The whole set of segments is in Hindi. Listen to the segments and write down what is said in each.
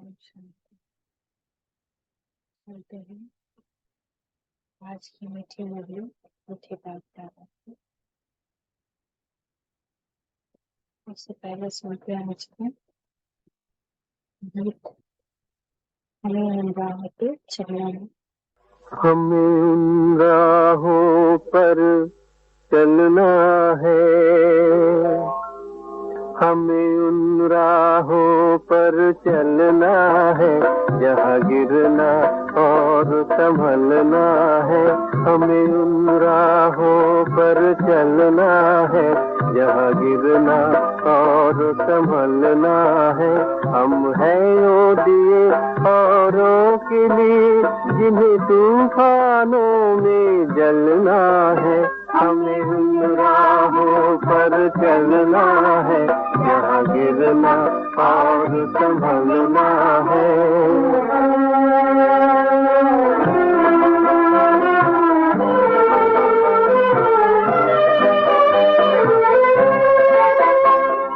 और शांति बोलते हैं। आज की मीठी मुरली मीठी बात डाला। उससे पहले सुनते हैं मुझको गीत हमें उन राहों पे चलना है। हमें उन राहों पर चलना है, हमें उन राहों पर चलना है, जहाँ गिरना और संभलना है। हमें उन राहों पर चलना है, जहाँ गिरना और संभलना है। हम हैं वो दिए औरों के लिए, जिन्हें तूफानों में जलना है। हमें उन राहों पर चलना है, जहाँ गिरना और संभलना है।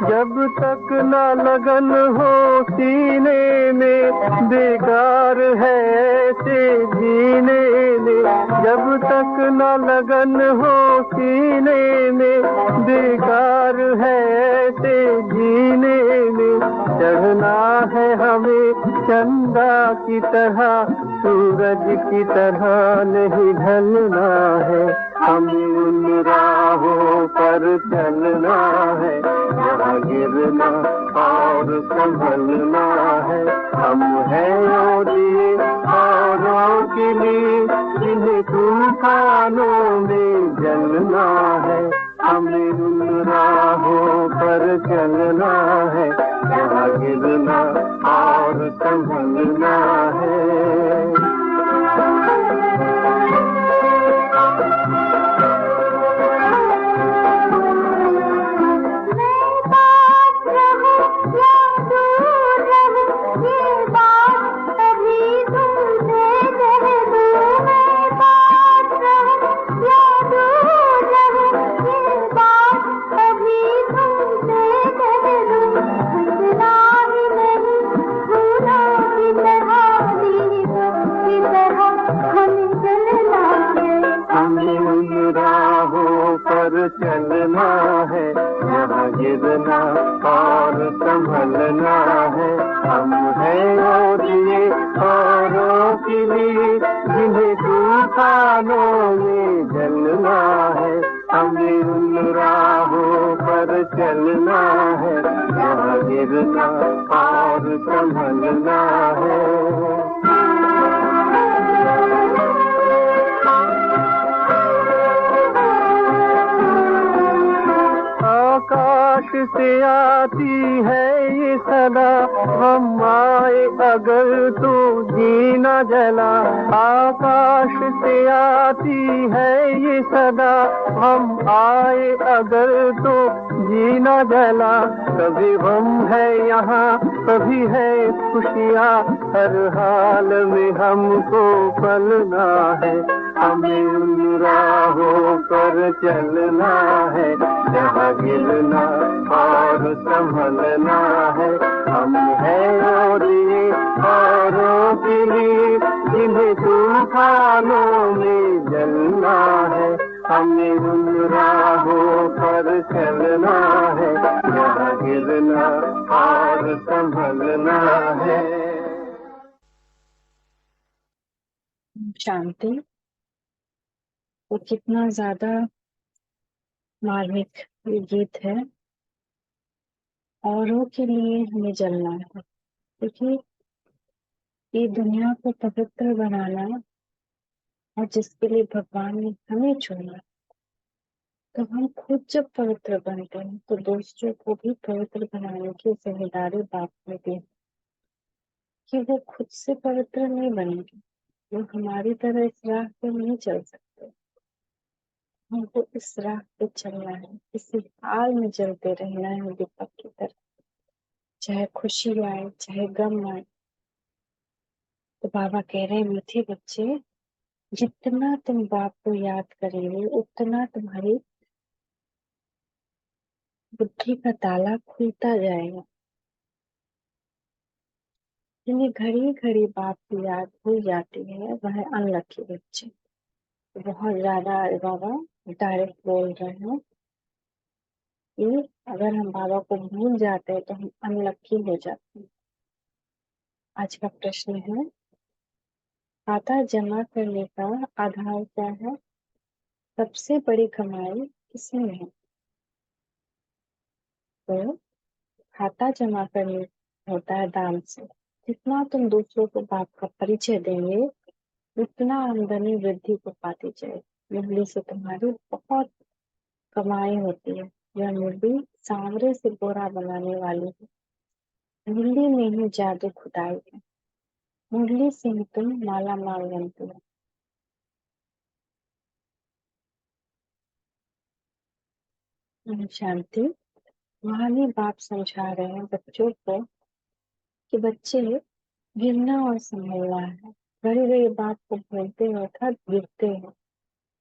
जब तक न लगन हो सीने में, बेकार है ऐसे जीने में। जब तक न लगन हो सीने में, बेकार है ऐसे जीने में। चढ़ना है हमें चंदा की तरह, सूरज की तरह नहीं ढलना है। हमें उन राहों पर चलना है, जहाँ गिरना और संभलना है। हम हैं वो दिए औरों के लिए, जिन्हें तूफानों में जलना है। हमें उन राहों पर चलना है, जहाँ गिरना और संभलना है। चलना है, जहाँ गिरना और संभलना है। हम हैं वो दिए औरों के लिए, जिन्हें तूफानों में जलना है। हमें उन राहों पर चलना है, जहाँ गिरना और संभलना है। आकाश से आती है ये सदा, हम आए अगर तो जीना जला। आकाश से आती है ये सदा, हम आए अगर तो जीना जला। कभी गम है यहाँ, कभी है खुशियाँ, हर हाल में हमको पलना है। हमें उन राहों पर चलना है, जहाँ गिरना और संभलना है। हम हैं वो दिए औरों के लिए, जिन्हें तूफानों में जलना है। हमें उन राहों पर चलना है, जहाँ गिरना और संभलना है। शांति वो कितना ज्यादा मार्मिक ये गीत है। औरों के लिए हमें जलना है, क्योंकि ये दुनिया को पवित्र बनाना और जिसके लिए भगवान ने हमें चुना, तो हम खुद जब पवित्र बनते हैं तो दूसरों को भी पवित्र बनाने की जिम्मेदारी बाप में दी, कि वो खुद से पवित्र नहीं बनेंगे, वो हमारी तरह इस राह पे नहीं चल सकते। हमको इस राह पे चलना है, इसी हाल में चलते रहना है दीपक की तरह, चाहे खुशी आए चाहे गम आए। तो बाबा कह रहे हैं, मीठे बच्चे, जितना तुम बाप को याद करेंगे उतना तुम्हारी बुद्धि का ताला खुलता जाएगा। जिन्हें घड़ी घड़ी बाप की याद भूल जाती है वह अनलकी बच्चे। बहुत ज्यादा बाबा डायरेक्ट बोल रहे हैं कि अगर हम बाबा को भूल जाते हैं तो हम अनलकी हो जाते हैं। आज का प्रश्न है, खाता जमा करने का आधार क्या है? सबसे बड़ी कमाई किसमें है? तो खाता जमा करने होता है दान से। जितना तुम दूसरों को बाप का परिचय देंगे उतना आमदनी वृद्धि को पाती जाएगी। मुरली से तुम्हारी बहुत कमाई होती है। यह मुरली सांवरे से गोरा बनाने वाली है। मुरली में ही जादू खुदाई है। मुरली से ही तुम माला माल बनते हो। शांति। वहां भी बाप समझा रहे हैं बच्चों को कि बच्चे, गिरना और संभलना है। बड़ी बड़ी बात को भूलते हो अर्थात गिरते हो,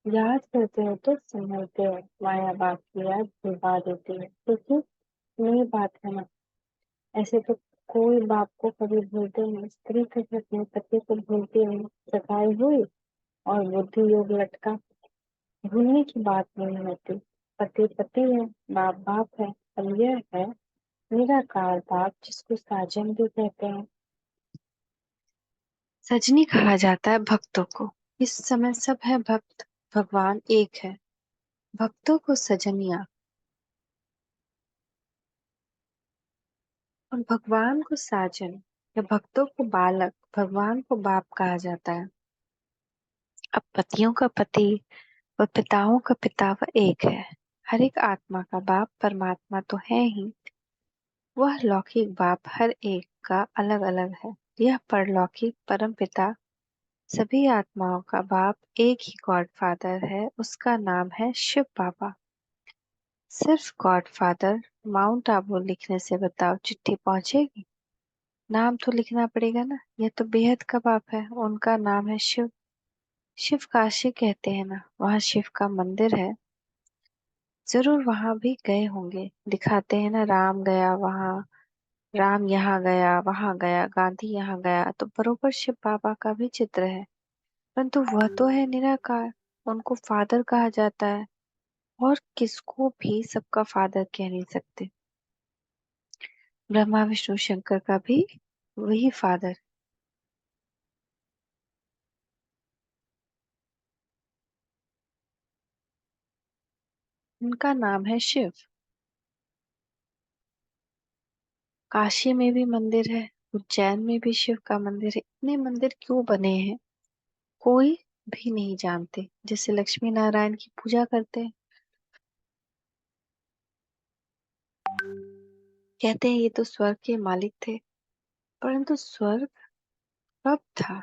याद करते हो तो संभलते हो। माया बाप की याद भुलवा देती है, क्योंकि नई बात है ना। ऐसे तो कोई बाप को कभी भूलते नहीं। स्त्री कभी अपने पति को भूलती नहीं। सगाई हुई और बुद्धि योग लटका, भूलने की बात नहीं होती। पति पति है, बाप बाप है। और यह है निराकार बाप, जिसको साजन भी कहते हैं। सजनी कहा जाता है भक्तों को। इस समय सब है भक्त, भगवान एक है। भक्तों को सजनिया और भगवान को साजन, या भक्तों को बालक, भगवान को बाप कहा जाता है। अब पतियों का पति व पिताओं का पिता वह एक है। हर एक आत्मा का बाप परमात्मा तो है ही, वह लौकिक बाप हर एक का अलग अलग है। यह परलौकिक परम पिता सभी आत्माओं का बाप एक ही गॉड फादर है। उसका नाम है शिव बाबा। सिर्फ गॉड फादर माउंट आबू लिखने से बताओ चिट्ठी पहुंचेगी? नाम तो लिखना पड़ेगा ना। यह तो बेहद का बाप है, उनका नाम है शिव। शिव काशी कहते हैं ना, वहाँ शिव का मंदिर है। जरूर वहां भी गए होंगे। दिखाते हैं ना, राम गया वहां, राम यहाँ गया वहां गया, गांधी यहाँ गया, तो बरोबर शिव बाबा का भी चित्र है। परंतु वह तो है निराकार, उनको फादर कहा जाता है। और किसको भी सबका फादर कह नहीं सकते। ब्रह्मा विष्णु शंकर का भी वही फादर। उनका नाम है शिव। काशी में भी मंदिर है, उज्जैन में भी शिव का मंदिर है। इतने मंदिर क्यों बने हैं कोई भी नहीं जानते। जैसे लक्ष्मी नारायण की पूजा करते हैं, कहते हैं ये तो स्वर्ग के मालिक थे। परंतु स्वर्ग कब था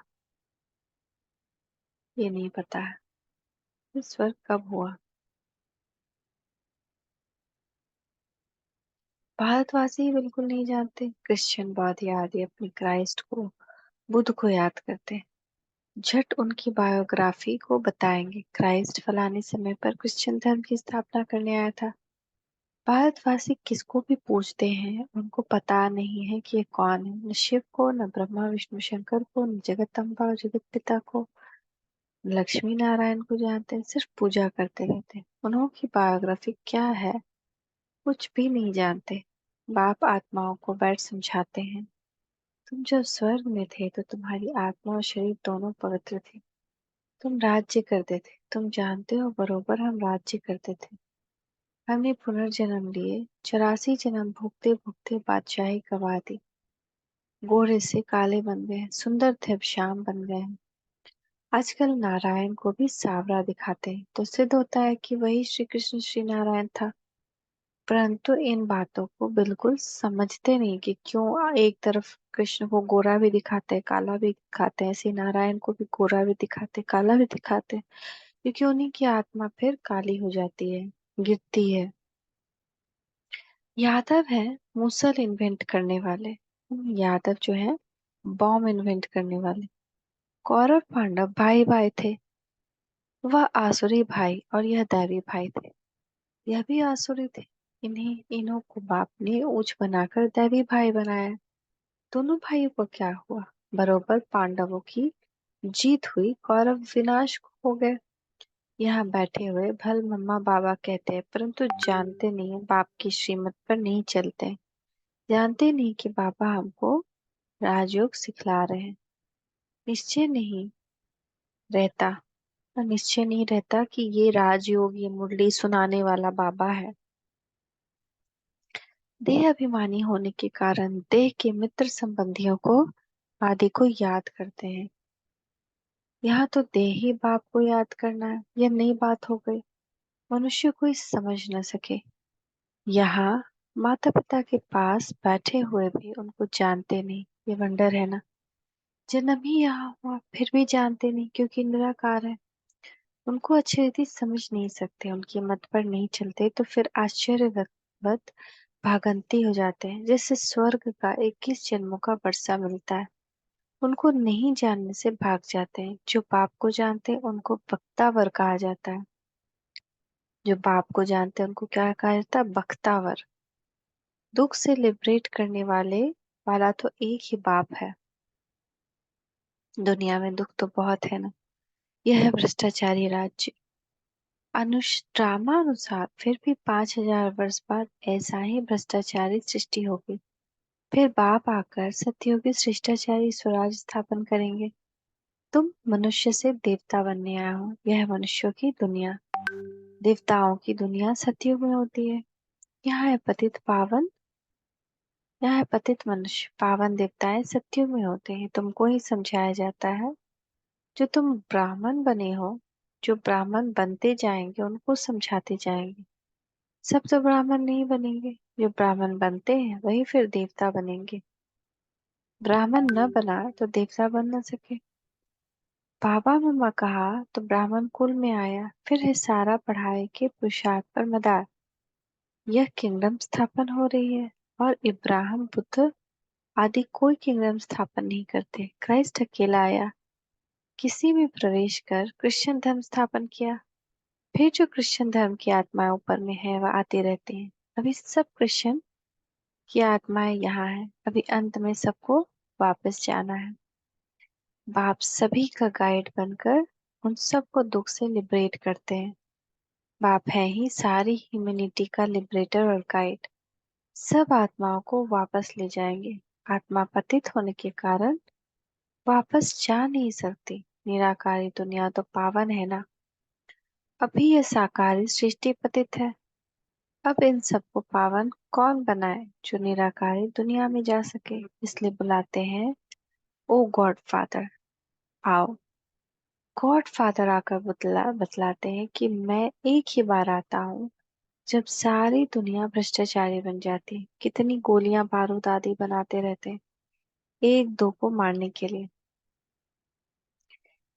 ये नहीं पता है। ये स्वर्ग कब हुआ? भारतवासी बिल्कुल नहीं जानते। क्रिश्चियन बौद्ध आदि अपने क्राइस्ट को, बुद्ध को याद करते हैं। झट उनकी बायोग्राफी को बताएंगे। क्राइस्ट फलाने समय पर क्रिश्चियन धर्म की स्थापना करने आया था। भारतवासी किसको भी पूछते हैं, उनको पता नहीं है कि ये कौन है। न शिव को, न ब्रह्मा विष्णु शंकर को, न जगत अम्बा और जगत पिता को, न लक्ष्मी नारायण को जानते हैं। सिर्फ पूजा करते रहते हैं। उन्हों की बायोग्राफी क्या है कुछ भी नहीं जानते। बाप आत्माओं को बैठ समझाते हैं, तुम जब स्वर्ग में थे तो तुम्हारी आत्मा और शरीर दोनों पवित्र थे। तुम राज्य करते थे। तुम जानते हो बरोबर हम राज्य करते थे। हमने पुनर्जन्म लिए, 84 जन्म भुगते भुगते बादशाही गवा दी। गोरे से काले बन गए, सुंदर थे अब श्याम बन गए हैं। आजकल नारायण को भी सांवरा दिखाते हैं तो सिद्ध होता है कि वही श्री कृष्ण श्री नारायण था। परंतु इन बातों को बिल्कुल समझते नहीं कि क्यों एक तरफ कृष्ण को गोरा भी दिखाते हैं काला भी दिखाते हैं, ऐसे नारायण को भी गोरा भी दिखाते काला भी दिखाते हैं। क्योंकि उन्हीं की आत्मा फिर काली हो जाती है, गिरती है। यादव है मूसल इन्वेंट करने वाले। यादव जो है बॉम्ब इन्वेंट करने वाले। कौरव पांडव भाई भाई थे। वह आसुरी भाई और यह दैवी भाई थे। यह भी आसुरी थे। इन्हीं इन्हों को बाप ने ऊंच बनाकर दैवी भाई बनाया। दोनों भाइयों को क्या हुआ? बरोबर पांडवों की जीत हुई, कौरव विनाश हो गए। यहाँ बैठे हुए भल मम्मा बाबा कहते हैं, परंतु जानते नहीं बाप की श्रीमत पर नहीं चलते। जानते नहीं कि बाबा हमको राजयोग सिखला रहे हैं। निश्चय नहीं रहता निश्चय नहीं रहता कि ये राजयोग, ये मुरली सुनाने वाला बाबा है। देह अभिमानी होने के कारण देह के मित्र संबंधियों को आदि को याद करते हैं। यहाँ तो देही बाप को याद करना है, यह नई बात हो गई। मनुष्य कोई समझ न सके। यहाँ माता पिता के पास बैठे हुए भी उनको जानते नहीं, ये वंडर है ना। जन्म ही यहाँ हुआ फिर भी जानते नहीं, क्योंकि निराकार है। उनको अच्छी रीति समझ नहीं सकते, उनके मत पर नहीं चलते, तो फिर आश्चर्यवत भागंती हो जाते हैं, जैसे स्वर्ग का 21 जन्मों का वर्षा मिलता है। उनको नहीं जानने से भाग जाते हैं। जो बाप को जानते हैं उनको बख्तावर कहा जाता है। जो बाप को जानते हैं उनको क्या कहा जाता है? बख्तावर। दुख से लिबरेट करने वाला तो एक ही बाप है। दुनिया में दुख तो बहुत है ना। यह है भ्रष्टाचारी राज्य। अनुष्ठानानुसार फिर भी 5000 वर्ष बाद ऐसा ही भ्रष्टाचारी सृष्टि होगी। फिर बाप आकर सत्ययोगी शिष्टाचारी स्वराज स्थापन करेंगे। तुम मनुष्य से देवता बनने आए हो। यह मनुष्यों की दुनिया, देवताओं की दुनिया सतयुग में होती है। यहाँ है पतित पावन, यहाँ है पतित मनुष्य। पावन देवताएं सतयुग में होते हैं। तुमको ही समझाया जाता है। जो तुम ब्राह्मण बने हो, जो ब्राह्मण बनते जाएंगे उनको समझाते जाएंगे। सब तो ब्राह्मण नहीं बनेंगे। जो ब्राह्मण बनते हैं वही फिर देवता बनेंगे। ब्राह्मण न बना तो देवता बन न सके। बाबा मम्मा कहा तो ब्राह्मण कुल में आया, फिर है सारा पढ़ाई के पुरुषार्थ पर मदार। यह किंगडम स्थापन हो रही है, और इब्राहिम बुद्ध आदि कोई किंगडम स्थापन नहीं करते। क्राइस्ट अकेला आया, किसी में प्रवेश कर क्रिश्चियन धर्म स्थापन किया। फिर जो क्रिश्चियन धर्म की आत्माएं ऊपर में है वह आती रहती हैं। अभी सब क्रिश्चियन की आत्माएं यहाँ है, अभी अंत में सबको वापस जाना है। बाप सभी का गाइड बनकर उन सबको दुख से लिबरेट करते हैं। बाप है ही सारी ह्यूमैनिटी का लिबरेटर और गाइड। सब आत्माओं को वापस ले जाएंगे। आत्मा पतित होने के कारण वापस जा नहीं सकती। निराकारी दुनिया तो पावन है ना। अभी यह साकारी सृष्टि पतित है। अब इन सबको पावन कौन बनाए? जो निराकारी दुनिया में जा सके। इसलिए बुलाते हैं, ओ गॉड फादर आओ। गॉड फादर आकर बतलाते हैं कि मैं एक ही बार आता हूँ जब सारी दुनिया भ्रष्टाचारी बन जाती है। कितनी गोलियां बारूद आदि बनाते रहते हैं एक दो को मारने के लिए।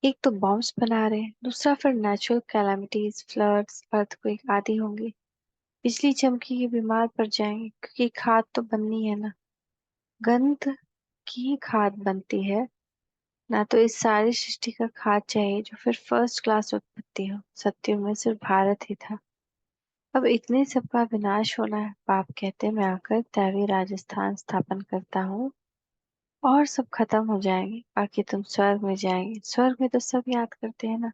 एक तो बॉम्ब्स बना रहे हैं, दूसरा फिर नेचुरल कैलामिटीज, फ्लड्स, अर्थक्वेक आदि होंगे। बिजली चमकेगी, बीमार पड़ जाएंगे, क्योंकि खाद तो बननी है ना। गंध की ही खाद बनती है ना। तो इस सारी सृष्टि का खाद चाहिए जो फिर फर्स्ट क्लास उत्पत्ति हो। सत्युग में सिर्फ भारत ही था। अब इतने सबका विनाश होना है। बाप कहते मैं आकर दैवी राजस्थान स्थापन करता हूँ और सब खत्म हो जाएंगे। बाकी तुम स्वर्ग में जाएंगे। स्वर्ग में तो सब याद करते हैं ना।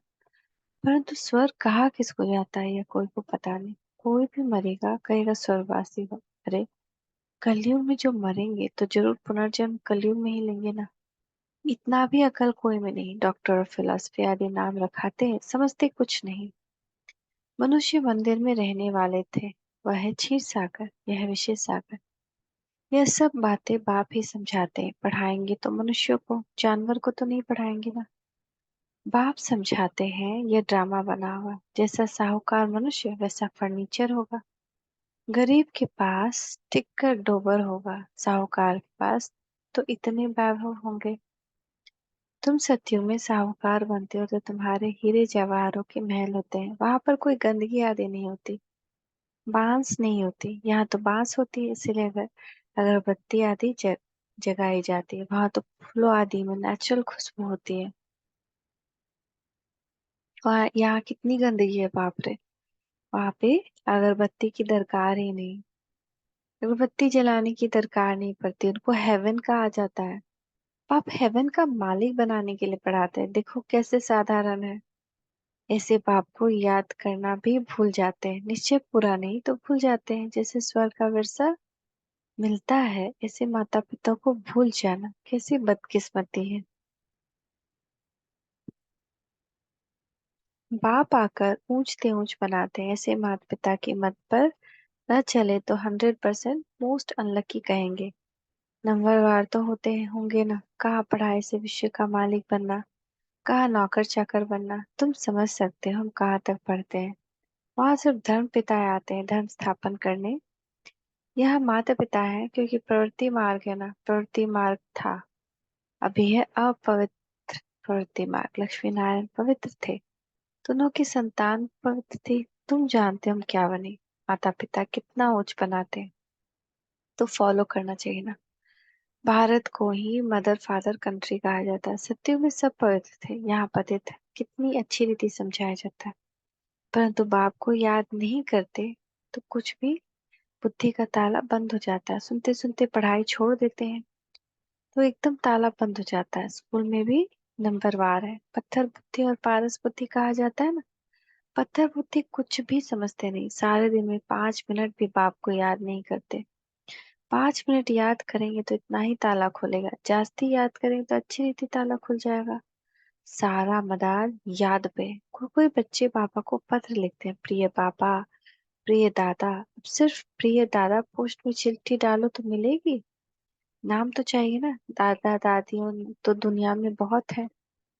परंतु स्वर्ग कहाँ किसको जाता है यह कोई को पता नहीं। कोई भी मरेगा कहेगा स्वर्गवासी हो। अरे कलयुग में जो मरेंगे तो जरूर पुनर्जन्म कलयुग में ही लेंगे ना। इतना भी अकल कोई में नहीं। डॉक्टर और फिलोसफी आदि नाम रखाते हैं, समझते कुछ नहीं। मनुष्य मंदिर में रहने वाले थे। वह है क्षीर सागर, यह है विशेष सागर। यह सब बातें बाप ही समझाते हैं। पढ़ाएंगे तो मनुष्यों को, जानवर को तो नहीं पढ़ाएंगे ना। बाप समझाते हैं यह ड्रामा बना हुआ। जैसा साहूकार मनुष्य वैसा फर्नीचर होगा। गरीब के पास टिक्कर डोबर होगा, साहूकार के पास तो इतने वैभव होंगे। तुम सत्युग में साहूकार बनते हो तो तुम्हारे हीरे जवाहरों के महल होते हैं। वहां पर कोई गंदगी आदि नहीं होती, बांस नहीं होती। यहाँ तो बांस होती है, इसीलिए अगरबत्ती आदि जगाई जाती है। वहां तो फूलों आदि में नेचुरल खुशबू होती है। वहाँ यहाँ कितनी गंदगी है बाप रे। वहां पे अगरबत्ती की दरकार ही नहीं। अगरबत्ती जलाने की दरकार नहीं पड़ती, उनको हेवन कहा जाता है। पाप हेवन का मालिक बनाने के लिए पढ़ाते हैं, देखो कैसे साधारण है। ऐसे बाप को याद करना भी भूल जाते हैं, निश्चय पूरा नहीं तो भूल जाते हैं। जैसे स्वर्ग का विरसा मिलता है, ऐसे माता पिता को भूल जाना कैसी बदकिस्मती है। बाप आकर ऊंचते ऊंच बनाते हैं, ऐसे माता पिता की मत पर न चले तो 100% मोस्ट अनलकी कहेंगे। नंबरवार तो होते हैं होंगे ना, कहाँ पढ़ाई से विश्व का मालिक बनना, कहाँ नौकर चाकर बनना। तुम समझ सकते हो हम कहाँ तक पढ़ते हैं। वहां सिर्फ धर्म पिताएं आते हैं धर्म स्थापन करने। यह माता पिता है क्योंकि प्रवृत्ति मार्ग है ना, प्रवृत्ति मार्ग था, अभी है अपवित्र प्रवृत्ति मार्ग। लक्ष्मी नारायण पवित्र थे, दोनों की संतान पवित्र थी। तुम जानते हो हम क्या बने, माता पिता कितना उच्च बनाते हैं, तो फॉलो करना चाहिए ना। भारत को ही मदर फादर कंट्री कहा जाता है। सत्युग में सब पवित्र थे, यहाँ पतित है, कितनी अच्छी रीति समझाया जाता है। परंतु बाप को याद नहीं करते तो कुछ भी, बुद्धि का ताला बंद हो जाता है। सुनते सुनते पढ़ाई छोड़ देते हैं तो एकदम ताला बंद हो जाता है। स्कूल में भी नंबरवार है, पत्थर बुद्धि और पारस बुद्धि कहा जाता है ना। पत्थर बुद्धि कुछ भी समझते नहीं, सारे दिन में 5 मिनट भी बाप को याद नहीं करते। 5 मिनट याद करेंगे तो इतना ही ताला खुलेगा, जास्ती याद करेंगे तो अच्छी रीति ताला खुल जाएगा। सारा मदार याद पे। कोई कोई बच्चे पापा को पत्र लिखते हैं, प्रिय पापा, प्रिय दादा। अब सिर्फ प्रिय दादा पोस्ट में चिट्ठी डालो तो मिलेगी, नाम तो चाहिए ना। दादा दादियों तो दुनिया में बहुत है।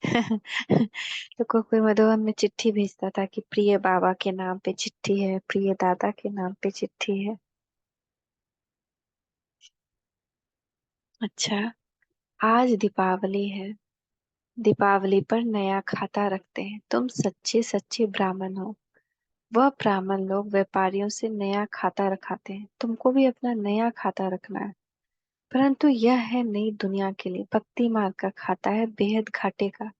तो कोई कोई मधुबन में चिट्ठी भेजता था कि प्रिय बाबा के नाम पे चिट्ठी है, प्रिय दादा के नाम पे चिट्ठी है। अच्छा, आज दीपावली है, दीपावली पर नया खाता रखते हैं। तुम सच्चे सच्चे ब्राह्मण हो। वह ब्राह्मण लोग व्यापारियों से नया खाता रखाते हैं, तुमको भी अपना नया खाता रखना है। परंतु यह है नई दुनिया के लिए, भक्ति मार्ग का खाता है बेहद घाटे का।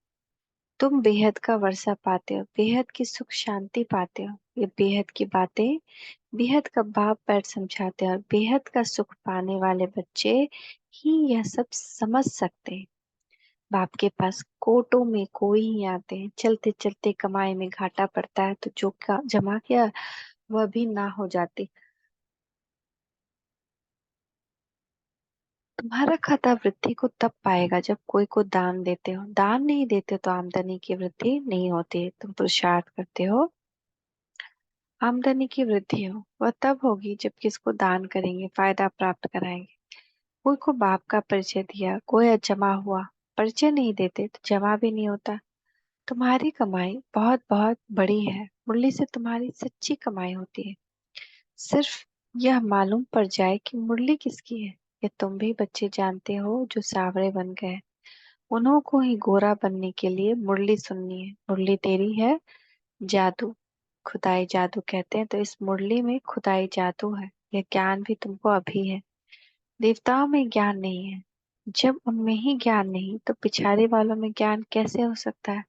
तुम बेहद का वर्षा पाते हो, बेहद की सुख शांति पाते हो। ये बेहद की बातें बेहद का बाप बैठ समझाते हैं, और बेहद का सुख पाने वाले बच्चे ही यह सब समझ सकते हैं। बाप के पास कोटों में कोई ही आते हैं, चलते चलते कमाई में घाटा पड़ता है तो जो जमा किया वह भी ना हो जाती। तुम्हारा खाता वृद्धि को तब पाएगा जब कोई को दान देते हो। दान नहीं देते तो आमदनी की वृद्धि नहीं होती। तुम पुरुषार्थ करते हो, आमदनी की वृद्धि हो, वह तब होगी जब किसको दान करेंगे, फायदा प्राप्त कराएंगे। कोई को बाप का परिचय दिया, कोई जमा हुआ। परिचय नहीं देते तो जमा भी नहीं होता। तुम्हारी कमाई बहुत बहुत बड़ी है, मुरली से तुम्हारी सच्ची कमाई होती है। सिर्फ यह मालूम पड़ जाए कि मुरली किसकी है। ये तुम भी बच्चे जानते हो जो सावरे बन गए, उन्हों को ही गोरा बनने के लिए मुरली सुननी है। मुरली तेरी है जादू, खुदाई जादू कहते हैं, तो इस मुरली में खुदाई जादू है। यह ज्ञान भी तुमको अभी है, देवताओं में ज्ञान नहीं है। जब उनमें ही ज्ञान नहीं तो पिछाड़े वालों में ज्ञान कैसे हो सकता है।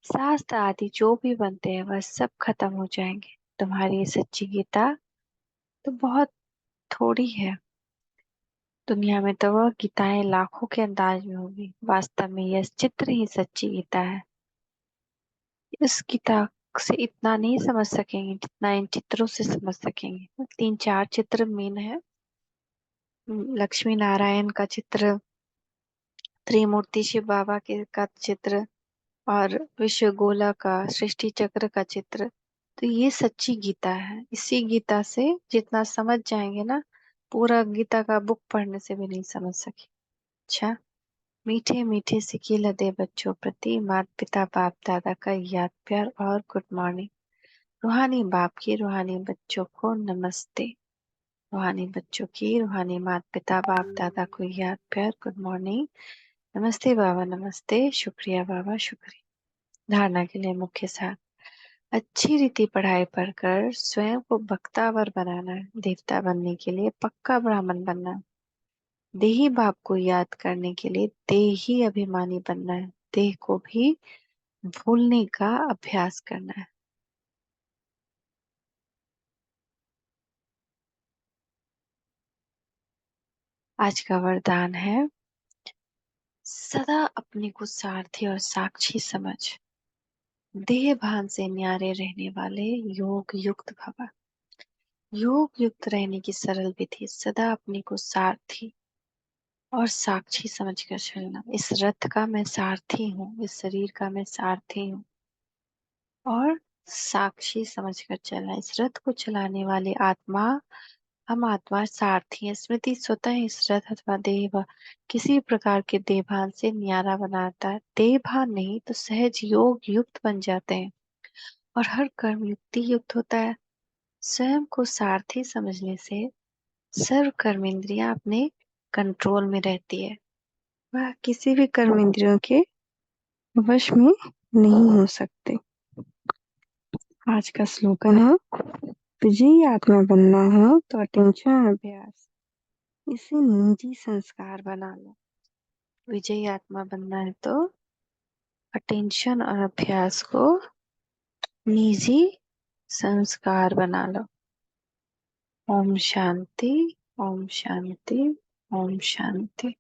शास्त्र आदि जो भी बनते हैं वह सब खत्म हो जाएंगे। तुम्हारी ये सच्ची गीता तो बहुत थोड़ी है, दुनिया में तो वह गीताएं लाखों के अंदाज में होगी। वास्तव में यह चित्र ही सच्ची गीता है। इस गीता से इतना नहीं समझ सकेंगे जितना इन चित्रों से समझ सकेंगे। 3-4 चित्र मेन है। लक्ष्मी नारायण का चित्र, त्रिमूर्ति शिव बाबा के का चित्र, और विश्व गोला का, सृष्टि चक्र का चित्र। तो ये सच्ची गीता है। इसी गीता से जितना समझ जाएंगे ना, पूरा गीता का बुक पढ़ने से भी नहीं समझ सके। अच्छा, मीठे मीठे सिके लदे बच्चों प्रति माता पिता बाप दादा का याद प्यार और गुड मॉर्निंग। रूहानी बाप की रूहानी बच्चों को नमस्ते। रूहानी बच्चों की रूहानी माता पिता बाप दादा को याद प्यार गुड मॉर्निंग। नमस्ते बाबा, नमस्ते, शुक्रिया बाबा, शुक्रिया। धारणा के लिए मुख्य सार, अच्छी रीति पढ़ाई पढ़कर स्वयं को बख्तावर बनाना है। देवता बनने के लिए पक्का ब्राह्मण बनना है। देही बाप को याद करने के लिए देही अभिमानी बनना है। देह को भी भूलने का अभ्यास करना है। आज का वरदान है सदा अपने को सारथी और साक्षी समझ, देह भान से न्यारे रहने वाले योग युक्त भव। योग युक्त रहने की सरल विधि, सदा अपने को सारथी और साक्षी समझकर चलना। इस रथ का मैं सारथी हूँ, इस शरीर का मैं सारथी हूँ, और साक्षी समझकर चलना। इस रथ को चलाने वाली आत्मा, हम आत्मा सारथी है। स्मृति स्वतः इस रथ अथवा देह व किसी प्रकार के देहभान से न्यारा बनाता है। देहभान नहीं तो सहज योग युक्त बन जाते हैं और हर कर्म युक्ति युक्त होता है। स्वयं को सारथी समझने से सर्व कर्म इंद्रियां अपने कंट्रोल में रहती है, वह किसी भी कर्म इंद्रियों के वश में नहीं हो सकते। आज का स्लोगन है, विजयी आत्मा बनना है तो अटेंशन अभ्यास इसे निजी संस्कार बना लो। विजयी आत्मा बनना है तो अटेंशन और अभ्यास को निजी संस्कार बना लो। ओम शांति, ओम शांति, ओम शांति।